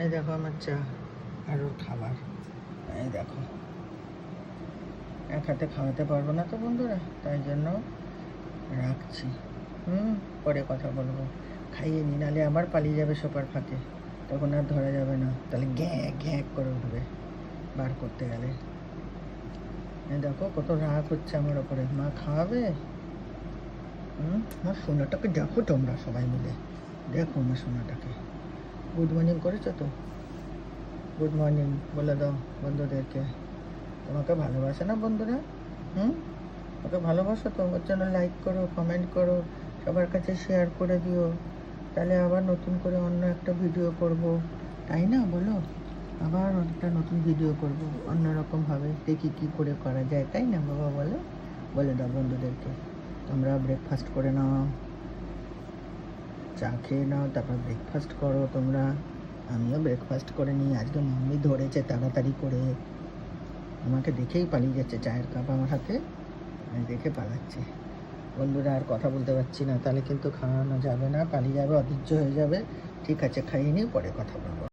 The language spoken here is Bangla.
এই দেখো আমার চা আর ওর খাবার। এই দেখো, এক হাতে খাওয়াতে পারবো না তো বন্ধুরা, তাই জন্য রাখছি। পরে কথা বলবো, খাইয়ে নি, নাহলে আবার পালিয়ে যাবে সোপার ফাঁকে, তখন আর ধরা যাবে না, তাহলে গ্যাঁ গ্যাঁ করে উঠবে বার করতে গেলে। এই দেখো কত রাগ হচ্ছে আমার ওপরে, মা খাওয়াবে। আমার সোনাটাকে দেখো তোমরা সবাই মিলে, দেখো আমার সোনাটাকে। গুড মর্নিং করেছো তো? গুড মর্নিং বলে দাও বন্ধুদেরকে। তোমাকে ভালোবাসে না বন্ধুরা? ওকে ভালোবাসো তো? ওর জন্য লাইক করো, কমেন্ট করো, সবার কাছে শেয়ার করে দিও, তাহলে আবার নতুন করে অন্য একটা ভিডিও করব, তাই না বলো? আবার একটা নতুন ভিডিও করব অন্যরকমভাবে, দেখি কী করে করা যায়, তাই না বাবা বলো? বলে দাও বন্ধুদেরকে। তোমরা ব্রেকফাস্ট করে নাও, চা খেয়ে নাও, তারপর ব্রেকফাস্ট করো তোমরা। আমিও ব্রেকফাস্ট করে নিই। আজকে মাম্মি ধরেছে তাড়াতাড়ি করে, আমাকে দেখেই পালিয়ে যাচ্ছে, চায়ের কাপ আমার হাতে, আমি দেখে পালাচ্ছে। বন্ধুরা আর কথা বলতে পারছি না, তাহলে কিন্তু খাওয়ানো যাবে না, পালিয়ে যাবে, অধৈর্য হয়ে যাবে। ঠিক আছে, খাইয়ে নিই, পরে কথা বলবো।